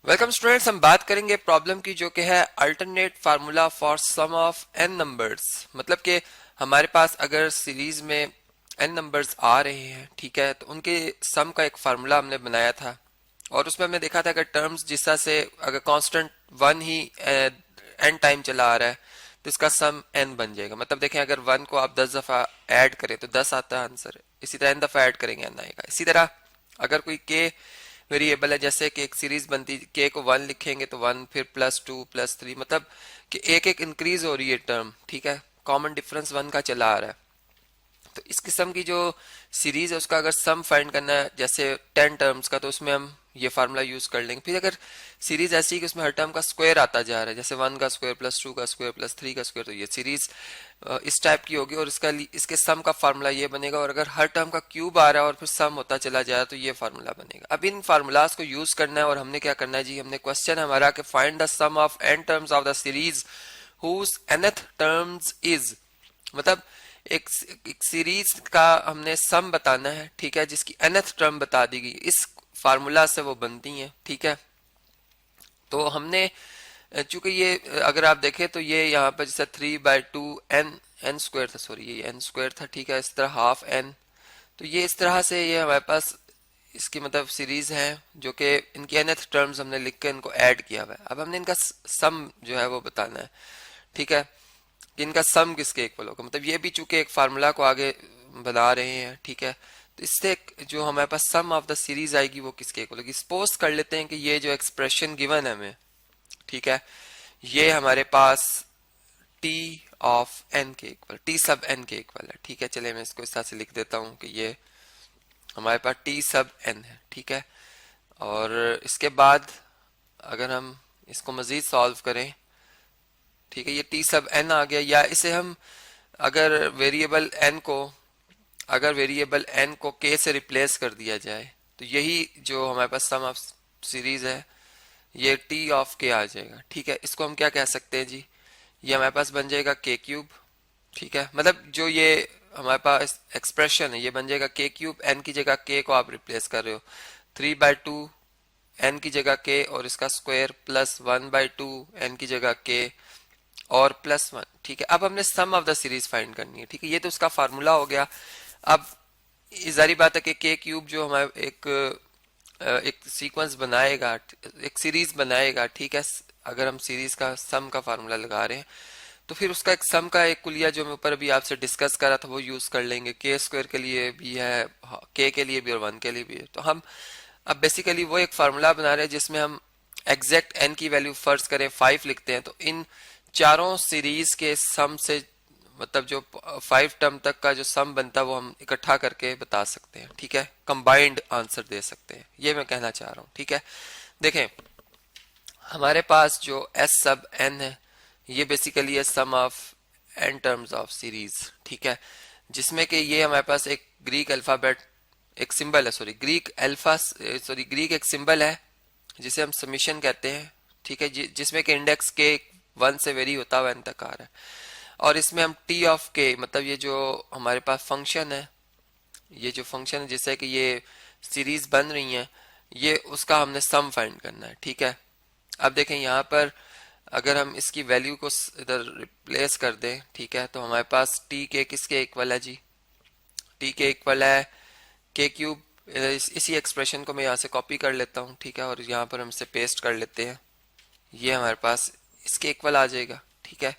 Welcome students, हम बात करेंगे प्रॉब्लम की जो कि है alternate formula for sum of n numbers. मतलब कि हमारे पास अगर सीरीज में एन नंबर्स आ रहे हैं, ठीक है, तो उनके सम का एक फार्मूला हमने बनाया था और उसमें हमने देखा था अगर टर्म्स जिस तरह से अगर कांस्टेंट वन ही एन टाइम चला आ रहा है तो इसका सम एन बन जाएगा। मतलब देखें, अगर वन को आप 10 दफा ऐड करें तो 10 आता है आंसर, इसी तरह एन दफा ऐड करेंगे एन आएगा। इसी तरह अगर कोई के वेरिएबल है, जैसे कि एक सीरीज बनती है, के को वन लिखेंगे तो वन, फिर प्लस टू प्लस थ्री, मतलब कि एक एक इंक्रीज हो रही है टर्म, ठीक है, कॉमन डिफरेंस वन का चला आ रहा है। तो इस किस्म की जो सीरीज है उसका अगर सम फाइंड करना है जैसे 10 टर्म्स का, तो उसमें हम ये फार्मूला यूज कर लेंगे। फिर अगर सीरीज ऐसी है कि उसमें हर टर्म का स्क्वायर आता जा रहा है, जैसे वन का स्क्वायर प्लस टू का स्क्वायर प्लस थ्री का स्क्वायर, तो ये सीरीज इस टाइप की होगी और इसके सम का फार्मूला ये बनेगा। और अगर हर टर्म का क्यूब आ रहा है और फिर सम होता चला जाए तो ये फार्मूला बनेगा। अब इन फार्मूलाज को यूज करना है और हमने क्या करना है जी, हमने क्वेश्चन हमारा कि find the sum of N terms of the series whose nth terms is, मतलब एक सीरीज का हमने सम बताना है, ठीक है, जिसकी nth टर्म बता दी गई, इस फार्मूला से वो बनती है, ठीक है। तो हमने चूंकि ये अगर आप देखें तो ये यहाँ पर जैसे 3/2 एन एन स्क्वायर था, सॉरी ये एन स्क्वायर था, ठीक है, इस तरह हाफ एन, तो ये इस तरह से ये हमारे पास इसकी मतलब सीरीज है जो कि इनकी nth टर्म्स हमने लिख के इनको ऐड किया हुआ है। अब हमने इनका सम जो है वो बताना है, ठीक है, कि इनका सम किसके इक्वल होगा। मतलब ये भी चूंकि एक फार्मूला को आगे बना रहे हैं, ठीक है, तो इससे जो हमारे पास सम ऑफ द सीरीज आएगी वो किसके इक्वल होगी। सपोज कर लेते हैं कि ये जो एक्सप्रेशन गिवन है हमें, ठीक है, ये हमारे पास टी ऑफ एन के इक्वल, टी सब एन के इक्वल है, ठीक है। चलिए मैं इसको इस तरह से लिख देता हूं कि ये हमारे पास टी सब एन है, ठीक है। और इसके बाद अगर हम इसको मजीद सॉल्व करें, ठीक है, ये टी सब एन आ गया। या इसे हम अगर वेरिएबल एन को के से रिप्लेस कर दिया जाए तो यही जो हमारे पास सम ऑफ सीरीज है ये टी ऑफ के आ जाएगा, ठीक है। इसको हम क्या कह सकते हैं जी, ये हमारे पास बन जाएगा के क्यूब, ठीक है। मतलब जो ये हमारे पास एक्सप्रेशन है ये बन जाएगा के क्यूब, एन की जगह के को आप रिप्लेस कर रहे हो, 3/2 एन की जगह के और इसका स्क्वायर प्लस 1/2 एन की जगह के और प्लस वन, ठीक है। अब हमने सम ऑफ द सीरीज फाइंड करनी है, ठीक है, ये तो उसका फार्मूला हो गया। अब जारी बात है कि के क्यूब जो हमारे एक सीक्वेंस बनाएगा, एक सीरीज बनाएगा, ठीक है। अगर हम सीरीज का सम का फार्मूला लगा रहे हैं तो फिर उसका एक सम का एक कुलिया जो मैं ऊपर अभी आपसे डिस्कस कर रहा था वो यूज कर लेंगे। के स्क्वायर के लिए भी है, के लिए भी और वन के लिए भी है। तो हम अब बेसिकली वो एक फार्मूला बना रहे हैं जिसमें हम एग्जैक्ट एन की वैल्यू फर्ज करें 5 लिखते हैं, तो इन चारों सीरीज के सम से मतलब जो 5 टर्म तक का जो सम बनता है वो हम इकट्ठा करके बता सकते हैं, ठीक है, कंबाइंड आंसर दे सकते हैं, ये मैं कहना चाह रहा हूँ, ठीक है। देखें, हमारे पास जो एस सब एन है ये बेसिकली है sum of N terms of series, ठीक है, जिसमें कि ये हमारे पास एक ग्रीक अल्फाबेट एक सिंबल है, सॉरी ग्रीक एक सिंबल है जिसे हम समीशन कहते हैं, ठीक है, जिसमें कि इंडेक्स के वन से वेरी होता हुआ एन तक आ रहा है। और इसमें हम टी ऑफ के, मतलब ये जो हमारे पास फंक्शन है, ये जो फंक्शन है जिससे कि ये सीरीज बन रही है, ये उसका हमने सम फाइंड करना है, ठीक है। अब देखें यहाँ पर अगर हम इसकी वैल्यू को इधर रिप्लेस कर दें, ठीक है, तो हमारे पास टी के किसके इक्वल है जी, टी के इक्वल है के क्यूब। इसी एक्सप्रेशन को मैं यहाँ से कॉपी कर लेता हूँ, ठीक है, और यहाँ पर हम इसे पेस्ट कर लेते हैं, ये हमारे पास इसके इक्वल आ जाएगा, ठीक है,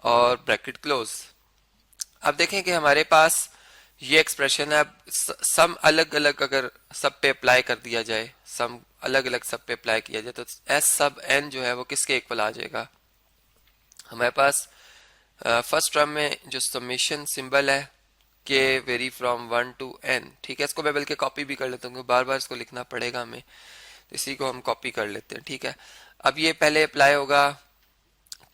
और ब्रैकेट क्लोज। अब देखें कि हमारे पास ये एक्सप्रेशन है। अब सम अलग अलग अगर सब पे अप्लाई कर दिया जाए, सम अलग अलग सब पे अप्लाई किया जाए तो एस सब एन जो है वो किसके इक्वल आ जाएगा। हमारे पास फर्स्ट टर्म में जो समेशन सिंबल है के वेरी फ्रॉम 1 to n, ठीक है, इसको मैं बल्कि कॉपी भी कर लेता हूँ, बार बार इसको लिखना पड़ेगा हमें, तो इसी को हम कॉपी कर लेते हैं, ठीक है। अब ये पहले अप्लाई होगा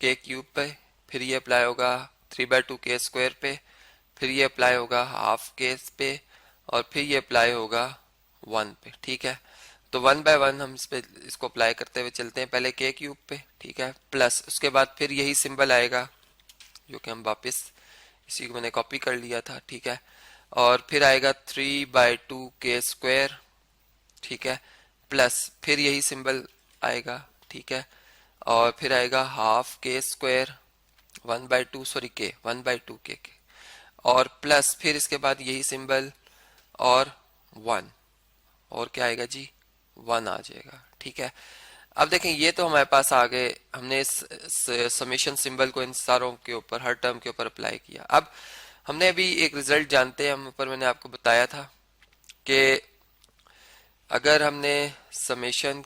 के क्यूब पे, फिर ये अप्लाई होगा 3/2 के स्क्वायर पे, फिर ये अप्लाई होगा हाफ के पे, और फिर ये अप्लाई होगा 1 पे, ठीक है। तो 1 बाय 1 हम इसको अप्लाई करते हुए चलते हैं, पहले के क्यूब पे, ठीक है, प्लस उसके बाद फिर यही सिंबल आएगा जो कि हम वापस इसी को मैंने कॉपी कर लिया था, ठीक है, और फिर आएगा 3/2 के स्क्वायर, ठीक है, प्लस फिर यही सिंबल आएगा, ठीक है, और फिर आएगा हाफ के स्क्वायर 1/2, सॉरी के 1/2 के, और प्लस फिर इसके बाद यही सिंबल और 1, और क्या आएगा जी, 1 आ जाएगा, ठीक है। अब देखें ये तो हमारे पास आ गए, हमने इस समेशन सिंबल को इन सारों के ऊपर हर टर्म के ऊपर अप्लाई किया। अब हमने अभी एक रिजल्ट जानते हैं, हम ऊपर मैंने आपको बताया था कि अगर हमने समेशन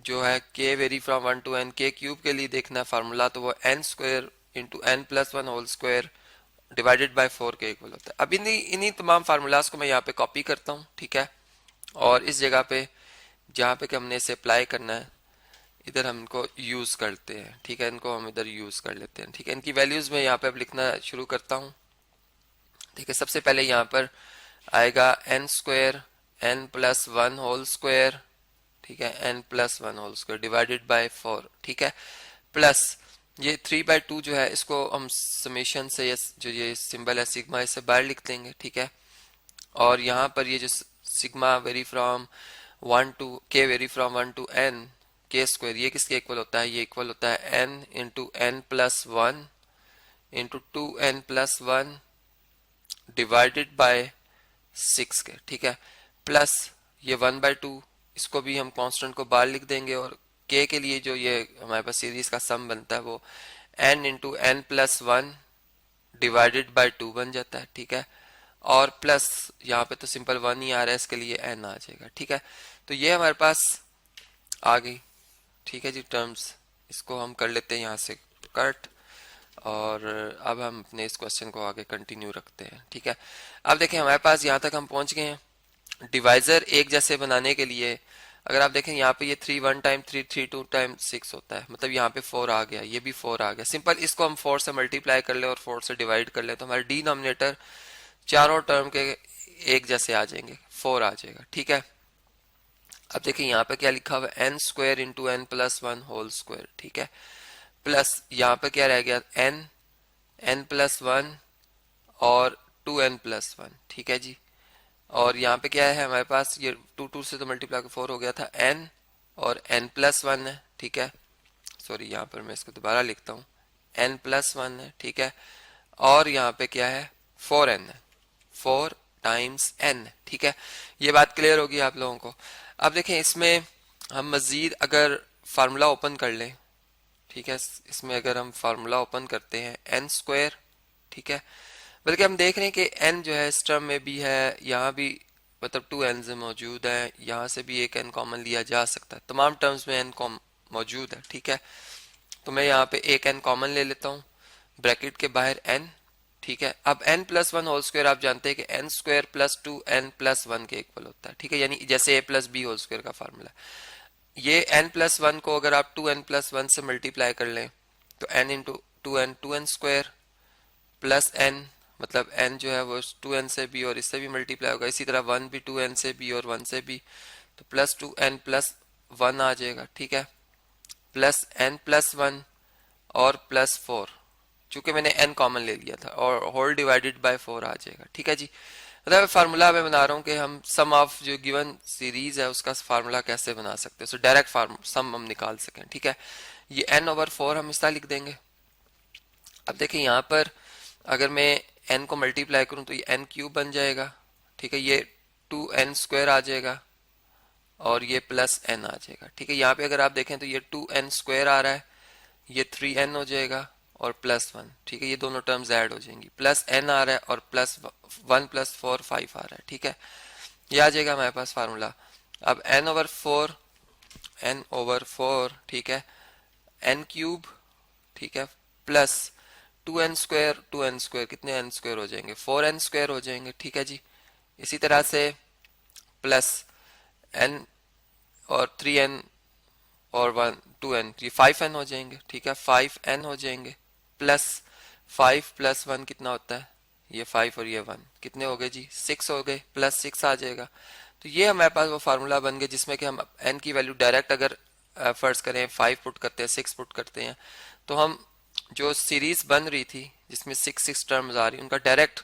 जो है के वेरी फ्रॉम 1 टू n के क्यूब के लिए देखना है फार्मूला, तो वो n square into n plus 1 whole square divided by 4 के इक्वल होता है। अब इन्हीं तमाम फार्मूलाज को मैं यहाँ पे कॉपी करता हूँ, ठीक है, और इस जगह पे जहाँ पे कि हमने इसे अप्लाई करना है इधर हम इनको यूज करते हैं, ठीक है, इनको हम इधर यूज कर लेते हैं, ठीक है। इनकी वैल्यूज में यहाँ पे अब लिखना शुरू करता हूँ, ठीक है। सबसे पहले यहाँ पर आएगा n square n plus 1 whole square, ठीक है, n plus 1 whole square divided by 4, ठीक है, प्लस ये 3/2 जो है इसको हम समेशन से जो ये सिंबल है सिग्मा, इससे बाहर लिख देंगे, ठीक है। और यहाँ पर ये जो सिग्मा वेरी फ्रॉम 1 टू के वेरी फ्रॉम 1 टू n के स्क्वायर, ये किसके इक्वल होता है, ये इक्वल होता है n into n plus 1 into 2n plus 1 divided by 6 के, ठीक है, प्लस ये 1/2, इसको भी हम कांस्टेंट को बाहर लिख देंगे, और k के लिए जो ये हमारे पास सीरीज का सम बनता है वो n into n plus 1 divided by 2 बन जाता है, ठीक है, और प्लस यहाँ पे तो सिंपल 1 ही आ रहा है, इसके लिए n आ जाएगा, ठीक है। तो ये हमारे पास आ गई, ठीक है जी, टर्म्स। इसको हम कर लेते हैं यहाँ से कट, और अब हम अपने इस क्वेश्चन को आगे कंटिन्यू रखते हैं, ठीक है। अब देखें हमारे पास यहाँ तक हम पहुंच गए हैं। डिवाइजर एक जैसे बनाने के लिए अगर आप देखें यहाँ पे ये 3 1 टाइम 3 3 2 टाइम 6 होता है, मतलब यहाँ पे 4 आ गया, ये भी 4 आ गया। सिंपल इसको हम 4 से मल्टीप्लाई कर ले और 4 से डिवाइड कर ले तो हमारे डिनोमिनेटर चारों टर्म के एक जैसे आ जाएंगे, 4 आ जाएगा, ठीक है। अब देखिए यहाँ पे क्या लिखा हुआ है, n square into n plus 1 whole square, ठीक है, प्लस यहाँ पे क्या रह गया, n प्लस 1 और 2n प्लस 1, ठीक है जी। और यहाँ पे क्या है हमारे पास, ये 2 से तो मल्टीप्लाई कर 4 हो गया था, n और n प्लस 1 है, ठीक है, सॉरी यहाँ पर मैं इसको दोबारा लिखता हूँ, n प्लस 1 है, ठीक है, और यहाँ पे क्या है 4n है, 4 टाइम्स n, ठीक है। ये बात क्लियर होगी आप लोगों को। अब देखें इसमें हम मजीद अगर फार्मूला ओपन कर लें, ठीक है, इसमें अगर हम फार्मूला ओपन करते हैं n स्क्वायर, ठीक है, बल्कि हम देख रहे हैं कि n जो है इस टर्म में भी है, यहाँ भी मतलब 2 n मौजूद है, यहाँ से भी एक n कॉमन लिया जा सकता है, तमाम टर्म्स में n मौजूद है, ठीक है। तो मैं यहाँ पे एक n कॉमन ले लेता हूँ, ब्रैकेट के बाहर n, ठीक है। अब n प्लस 1 होल स्क्वायर आप जानते हैं कि n square plus 2n plus 1 के इक्वल होता है, ठीक है, यानी जैसे a plus b whole square का फार्मूला। ये n प्लस 1 को अगर आप 2n प्लस 1 से मल्टीप्लाई कर लें तो n into 2n 2n square plus n, मतलब n जो है वो 2n से भी और इससे भी मल्टीप्लाई होगा, इसी तरह 1 भी 2n से भी और 1 से भी, तो प्लस 2n प्लस 1 आ जाएगा, ठीक है, प्लस n प्लस 1 और प्लस 4, चूंकि मैंने n कॉमन ले लिया था, और होल डिवाइडेड बाय 4 आ जाएगा, ठीक है जी। मतलब फार्मूला मैं बना रहा हूँ कि हम सम ऑफ जो गिवन सीरीज है उसका फार्मूला कैसे बना सकते हैं, सो डायरेक्ट सम हम निकाल सकें, ठीक है। ये n/4 हम इस तरह लिख देंगे। अब देखिए यहाँ पर अगर मैं n को मल्टीप्लाई करूँ तो ये n क्यूब बन जाएगा, ठीक है, ये 2n स्क्वायर आ जाएगा और ये प्लस n आ जाएगा, ठीक है। यहाँ पे अगर आप देखें तो ये 2n स्क्वायर आ रहा है, ये 3n हो जाएगा और प्लस 1, ठीक है, ये दोनों टर्म्स ऐड हो जाएंगी, प्लस n आ रहा है और प्लस 1 प्लस 4 5 आ रहा है, ठीक है। ये आ जाएगा हमारे पास फार्मूला। अब n/4, ठीक है, n क्यूब, ठीक है, प्लस 2n स्क्वायर कितने n स्क्वायर हो जाएंगे, 4n स्क्वायर हो जाएंगे, ठीक है जी। इसी तरह से प्लस n और 3n और 2n, ये 5n हो जाएंगे, ठीक है, 5n हो जाएंगे, प्लस 5 प्लस 1 कितना होता है, ये 5 और ये 1 कितने हो गए जी, 6 हो गए, प्लस 6 आ जाएगा। तो ये हमारे पास वो फार्मूला बन गया जिसमें कि हम n की वैल्यू डायरेक्ट अगर फर्ज करें 5 पुट करते हैं 6 पुट करते हैं तो हम जो सीरीज बन रही थी जिसमें 6 टर्म्स आ रही उनका डायरेक्ट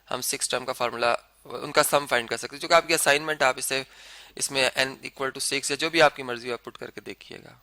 हम 6 टर्म का फार्मूला उनका सम फाइंड कर सकते हैं। जो कि आपकी असाइनमेंट आप इसे इसमें n इक्वल टू 6 या जो भी आपकी मर्जी हो आप पुट करके देखिएगा।